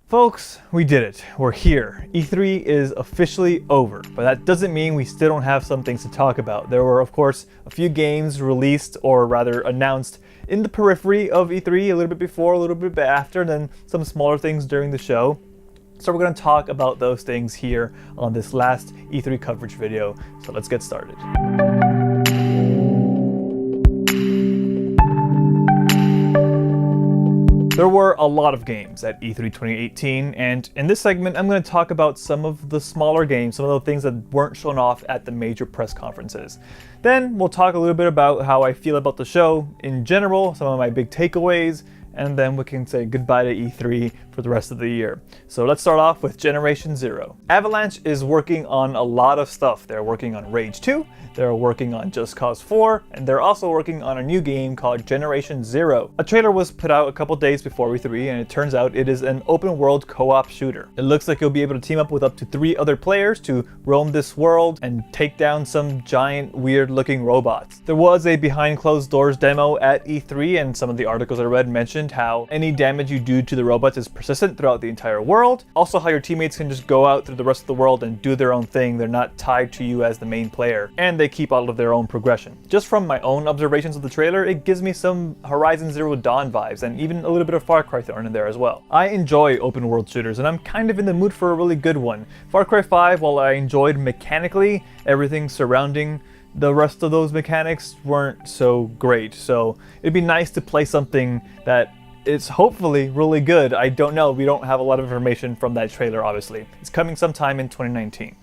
Folks, we did it. We're here. E3 is officially over, but that doesn't mean we still don't have some things to talk about. There were, of course, a few games released, or rather announced, in the periphery of E3, a little bit before, a little bit after, and then some smaller things during the show. So we're going to talk about those things here on this last E3 coverage video. So let's get started. There were a lot of games at E3 2018, and in this segment I'm going to talk about some of the smaller games, some of the things that weren't shown off at the major press conferences. Then we'll talk a little bit about how I feel about the show in general, some of my big takeaways, and then we can say goodbye to E3 for the rest of the year. So let's start off with Generation Zero. Avalanche is working on a lot of stuff. They're working on Rage 2, they're working on Just Cause 4, and they're also working on a new game called Generation Zero. A trailer was put out a couple days before E3, and it turns out it is an open world co-op shooter. It looks like you'll be able to team up with up to 3 other players to roam this world and take down some giant weird looking robots. There was a behind closed doors demo at E3, and some of the articles I read mentioned how any damage you do to the robots is persistent throughout the entire world. Also how your teammates can just go out through the rest of the world and do their own thing. They're not tied to you as the main player, and they keep all of their own progression. Just from my own observations of the trailer, it gives me some Horizon Zero Dawn vibes and even a little bit of Far Cry thrown in there as well. I enjoy open world shooters, and I'm kind of in the mood for a really good one. Far Cry 5, while I enjoyed mechanically everything surrounding the rest of those mechanics weren't so great, so it'd be nice to play something that it's hopefully really good. I don't know, we don't have a lot of information from that trailer obviously. It's coming sometime in 2019.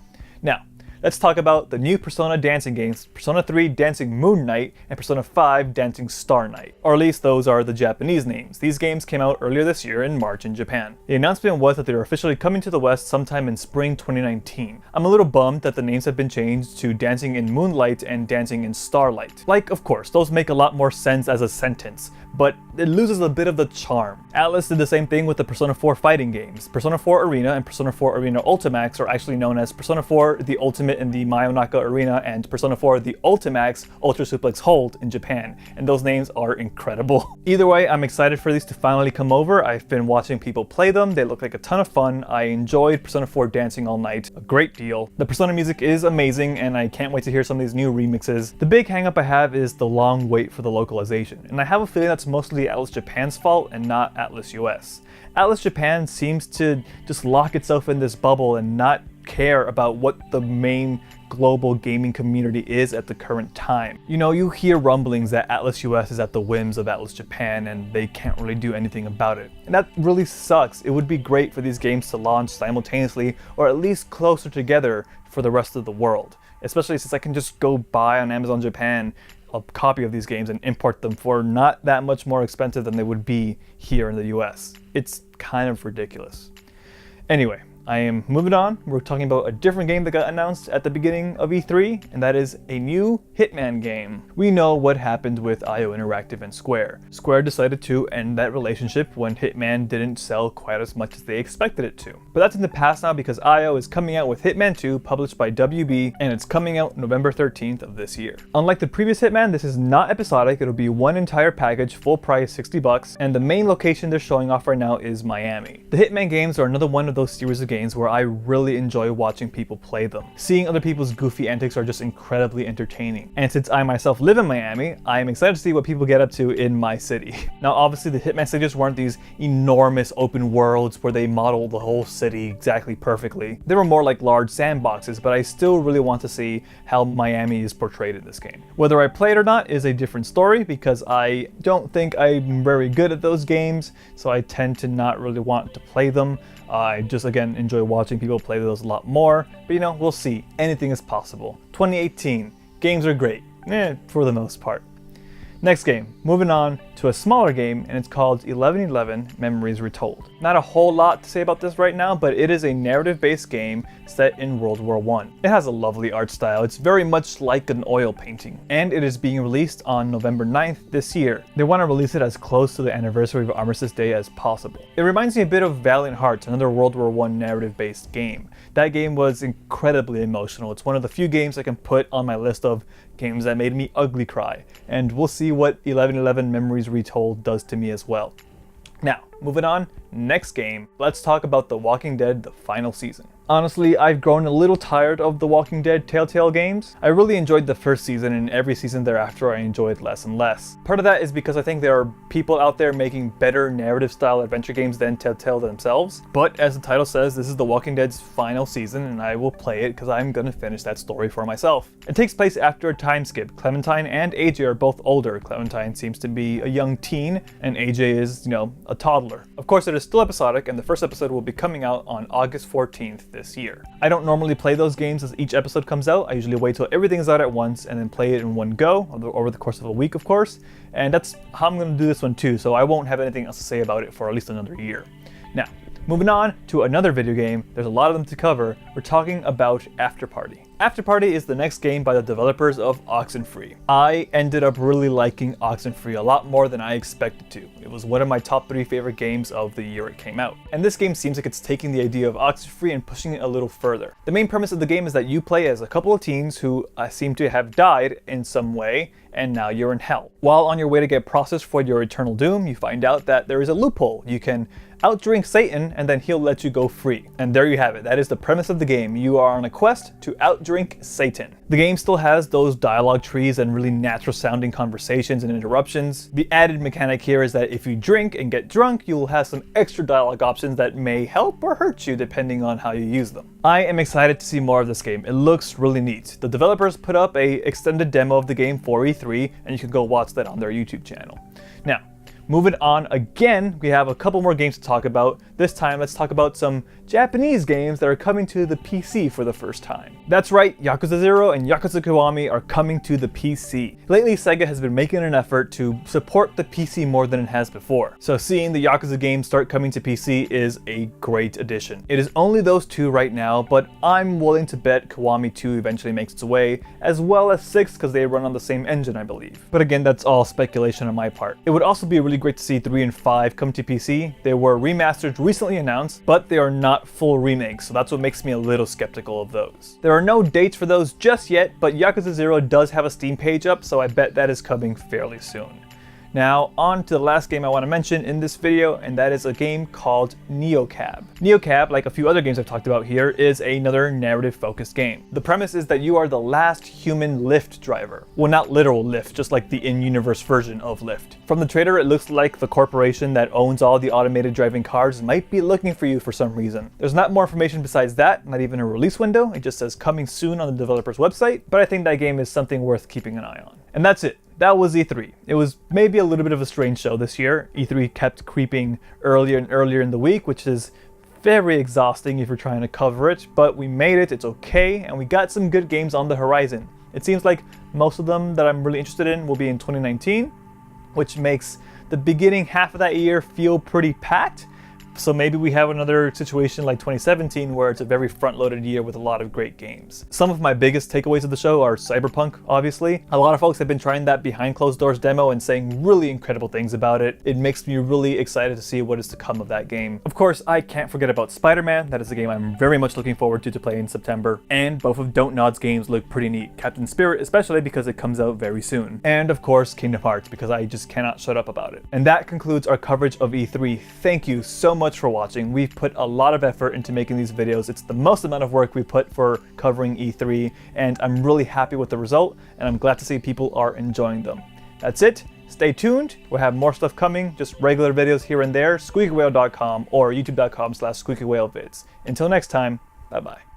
Now, let's talk about the new Persona dancing games, Persona 3 Dancing Moon Knight and Persona 5 Dancing Star Knight. Or at least those are the Japanese names. These games came out earlier this year in March in Japan. The announcement was that they were officially coming to the West sometime in spring 2019. I'm a little bummed that the names have been changed to Dancing in Moonlight and Dancing in Starlight. Like, of course, those make a lot more sense as a sentence, but it loses a bit of the charm. Atlus did the same thing with the Persona 4 fighting games. Persona 4 Arena and Persona 4 Arena Ultimax are actually known as Persona 4 The Ultimate in the Mayonaka Arena and Persona 4 The Ultimax Ultra Suplex Hold in Japan, and those names are incredible. Either way, I'm excited for these to finally come over. I've been watching people play them, they look like a ton of fun. I enjoyed Persona 4 Dancing All Night a great deal. The Persona music is amazing, and I can't wait to hear some of these new remixes. The big hang up I have is the long wait for the localization, and I have a feeling that's mostly Atlus Japan's fault and not Atlus US. Atlus Japan seems to just lock itself in this bubble and not care about what the main global gaming community is at the current time. You know, you hear rumblings that Atlus US is at the whims of Atlus Japan and they can't really do anything about it. And that really sucks. It would be great for these games to launch simultaneously or at least closer together for the rest of the world. Especially since I can just go buy on Amazon Japan a copy of these games and import them for not that much more expensive than they would be here in the US. It's kind of ridiculous. Anyway, I am moving on. We're talking about a different game that got announced at the beginning of E3, and that is a new Hitman game. We know what happened with IO Interactive and Square. Square decided to end that relationship when Hitman didn't sell quite as much as they expected it to. But that's in the past now because IO is coming out with Hitman 2, published by WB, and it's coming out November 13th of this year. Unlike the previous Hitman, this is not episodic. It'll be one entire package, full price, $60, and the main location they're showing off right now is Miami. The Hitman games are another one of those series of games where I really enjoy watching people play them. Seeing other people's goofy antics are just incredibly entertaining. And since I myself live in Miami, I am excited to see what people get up to in my city. Now obviously the Hitman stages weren't these enormous open worlds where they model the whole city exactly perfectly. They were more like large sandboxes, but I still really want to see how Miami is portrayed in this game. Whether I play it or not is a different story because I don't think I'm very good at those games, so I tend to not really want to play them. I just, again, enjoy watching people play those a lot more, but you know, we'll see. Anything is possible. 2018, games are great, for the most part. Next game, moving on to a smaller game, and it's called 1111 Memories Retold. Not a whole lot to say about this right now, but it is a narrative-based game set in World War I. It has a lovely art style. It's very much like an oil painting, and it is being released on November 9th this year. They want to release it as close to the anniversary of Armistice Day as possible. It reminds me a bit of Valiant Hearts, another World War I narrative-based game. That game was incredibly emotional. It's one of the few games I can put on my list of games that made me ugly cry, and we'll see what 1111 Memories Retold does to me as well. Now moving on, next game, let's talk about The Walking Dead, the final season. Honestly, I've grown a little tired of The Walking Dead Telltale games. I really enjoyed the first season, and every season thereafter I enjoyed less and less. Part of that is because I think there are people out there making better narrative-style adventure games than Telltale themselves. But as the title says, this is The Walking Dead's final season, and I will play it because I'm gonna finish that story for myself. It takes place after a time skip. Clementine and AJ are both older. Clementine seems to be a young teen, and AJ is, a toddler. Of course, it is still episodic, and the first episode will be coming out on August 14th this year. I don't normally play those games as each episode comes out. I usually wait till everything is out at once and then play it in one go, over the course of a week, of course. And that's how I'm going to do this one too, so I won't have anything else to say about it for at least another year. Now, moving on to another video game, there's a lot of them to cover. We're talking about Afterparty. Afterparty is the next game by the developers of Oxenfree. I ended up really liking Oxenfree a lot more than I expected to. It was one of my top 3 favorite games of the year it came out. And this game seems like it's taking the idea of Oxenfree and pushing it a little further. The main premise of the game is that you play as a couple of teens who seem to have died in some way, and now you're in hell. While on your way to get processed for your eternal doom, you find out that there is a loophole. You can outdrink Satan and then he'll let you go free. And there you have it. That is the premise of the game. You are on a quest to outdrink Satan. The game still has those dialogue trees and really natural sounding conversations and interruptions. The added mechanic here is that if you drink and get drunk, you will have some extra dialogue options that may help or hurt you depending on how you use them. I am excited to see more of this game. It looks really neat. The developers put up an extended demo of the game for E3, and you can go watch that on their YouTube channel. Now, moving on again, we have a couple more games to talk about. This time, let's talk about some Japanese games that are coming to the PC for the first time. That's right, Yakuza 0 and Yakuza Kiwami are coming to the PC. Lately, Sega has been making an effort to support the PC more than it has before. So seeing the Yakuza games start coming to PC is a great addition. It is only those 2 right now, but I'm willing to bet Kiwami 2 eventually makes its way, as well as 6 because they run on the same engine, I believe. But again, that's all speculation on my part. It would also be really great to see 3 and 5 come to PC. They were remasters recently announced, but they are not full remakes, so that's what makes me a little skeptical of those. There are no dates for those just yet, but Yakuza 0 does have a Steam page up, so I bet that is coming fairly soon. Now, on to the last game I want to mention in this video, and that is a game called NeoCab. NeoCab, like a few other games I've talked about here, is another narrative-focused game. The premise is that you are the last human Lyft driver. Well, not literal Lyft, just like the in-universe version of Lyft. From the trailer, it looks like the corporation that owns all the automated driving cars might be looking for you for some reason. There's not more information besides that, not even a release window. It just says coming soon on the developer's website, but I think that game is something worth keeping an eye on. And that's it. That was E3. It was maybe a little bit of a strange show this year. E3 kept creeping earlier and earlier in the week, which is very exhausting if you're trying to cover it, but we made it, it's okay, and we got some good games on the horizon. It seems like most of them that I'm really interested in will be in 2019, which makes the beginning half of that year feel pretty packed. So maybe we have another situation like 2017 where it's a very front-loaded year with a lot of great games. Some of my biggest takeaways of the show are Cyberpunk, obviously. A lot of folks have been trying that behind closed doors demo and saying really incredible things about it. It makes me really excited to see what is to come of that game. Of course, I can't forget about Spider-Man. That is a game I'm very much looking forward to play in September. And both of Don't Nod's games look pretty neat. Captain Spirit especially because it comes out very soon. And of course, Kingdom Hearts because I just cannot shut up about it. And that concludes our coverage of E3. Thank you so much for watching. We've put a lot of effort into making these videos. It's the most amount of work we put for covering E3, and I'm really happy with the result, and I'm glad to see people are enjoying them. That's it. Stay tuned. We'll have more stuff coming, just regular videos here and there, squeakywhale.com or youtube.com/squeakywhalevids. Until next time, bye-bye.